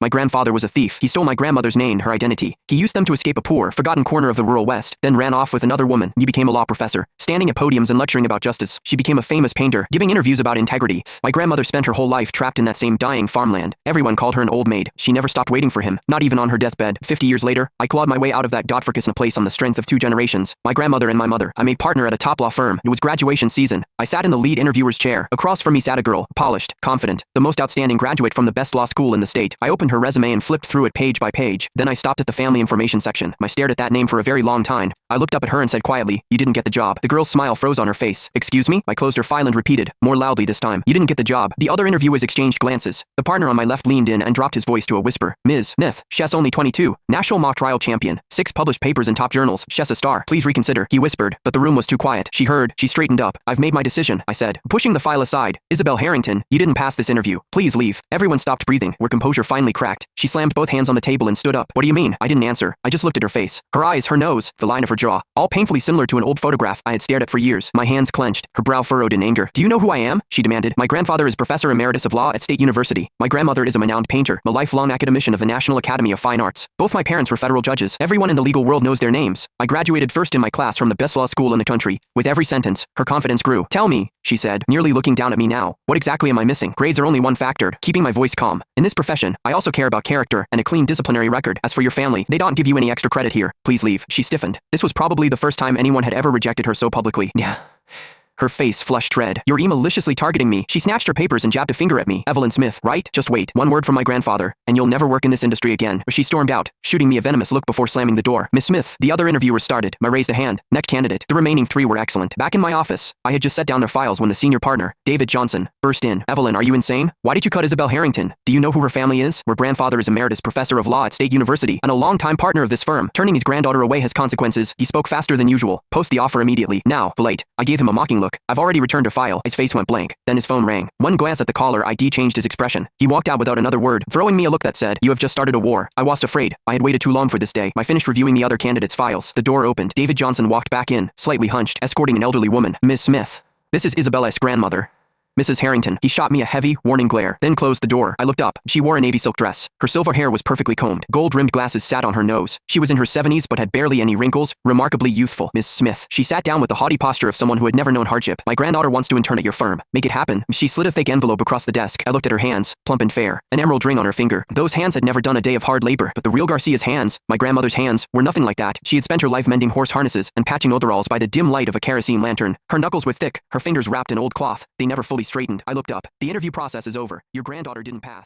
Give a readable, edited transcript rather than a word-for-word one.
My grandfather was a thief. He stole my grandmother's name and her identity. He used them to escape a poor, forgotten corner of the rural West, then ran off with another woman. He became a law professor, standing at podiums and lecturing about justice. She became a famous painter, giving interviews about integrity. My grandmother spent her whole life trapped in that same dying farmland. Everyone called her an old maid. She never stopped waiting for him, not even on her deathbed. 50 years later, I clawed my way out of that godforsaken place on the strength of 2 generations. My grandmother and my mother. I made partner at a top law firm. It was graduation season. I sat in the lead interviewer's chair. Across from me sat a girl, polished, confident, the most outstanding graduate from the best law school in the state. I opened her resume and flipped through it page by page. Then I stopped at the family information section. I stared at that name for a very long time. I looked up at her and said quietly, "You didn't get the job." The girl's smile froze on her face. "Excuse me?" I closed her file and repeated, more loudly this time, "You didn't get the job." The other interviewers exchanged glances. The partner on my left leaned in and dropped his voice to a whisper. "Ms. Smith, Chess only 22, national mock trial champion, 6 published papers in top journals, Chess a star. Please reconsider." He whispered, but the room was too quiet. She heard. She straightened up. "I've made my decision," I said, pushing the file aside. "Isabel Harrington, you didn't pass this interview. Please leave." Everyone stopped breathing. Her composure finally cracked. She slammed both hands on the table and stood up. "What do you mean?" I didn't answer. I just looked at her face. Her eyes, her nose, the line of her jaw, all painfully similar to an old photograph I had stared at for years. My hands clenched, her brow furrowed in anger. "Do you know who I am?" she demanded. "My grandfather is Professor Emeritus of Law at State University. My grandmother is a renowned painter, a lifelong academician of the National Academy of Fine Arts. Both my parents were federal judges. Everyone in the legal world knows their names. I graduated first in my class from the best law school in the country." With every sentence, her confidence grew. "Tell me," she said, nearly looking down at me now, "what exactly am I missing?" Grades are only one factor, keeping my voice calm. "In this profession, I also care about character and a clean disciplinary record. As for your family, they don't give you any extra credit here. Please leave." She stiffened. This was probably the first time anyone had ever rejected her so publicly. "Yeah." Her face flushed red. "You're maliciously targeting me." She snatched her papers and jabbed a finger at me. "Evelyn Smith, right? Just wait. One word from my grandfather, and you'll never work in this industry again." She stormed out, shooting me a venomous look before slamming the door. "Miss Smith." The other interviewers started. I raised a hand. "Next candidate." The remaining 3 were excellent. Back in my office, I had just set down their files when the senior partner, David Johnson, burst in. "Evelyn, are you insane? Why did you cut Isabel Harrington? Do you know who her family is? Her grandfather is Emeritus Professor of Law at State University and a longtime partner of this firm. Turning his granddaughter away has consequences." He spoke faster than usual. "Post the offer immediately. Now, Late." I gave him a mocking look. "I've already returned a file." His face went blank. Then his phone rang. One glance at the caller ID changed his expression. He walked out without another word, throwing me a look that said, "You have just started a war." I was afraid. I had waited too long for this day. I finished reviewing the other candidates' files. The door opened. David Johnson walked back in, slightly hunched, escorting an elderly woman. "Miss Smith. This is Isabella's grandmother. Mrs. Harrington." He shot me a heavy, warning glare, then closed the door. I looked up. She wore a navy silk dress. Her silver hair was perfectly combed. Gold-rimmed glasses sat on her nose. She was in her 70s but had barely any wrinkles, remarkably youthful. "Miss Smith." She sat down with the haughty posture of someone who had never known hardship. "My granddaughter wants to intern at your firm. Make it happen." She slid a thick envelope across the desk. I looked at her hands, plump and fair, an emerald ring on her finger. Those hands had never done a day of hard labor, but the real Garcia's hands, my grandmother's hands, were nothing like that. She had spent her life mending horse harnesses and patching overalls by the dim light of a kerosene lantern. Her knuckles were thick, her fingers wrapped in old cloth. They never fully straightened. I looked up. "The interview process is over. Your granddaughter didn't pass."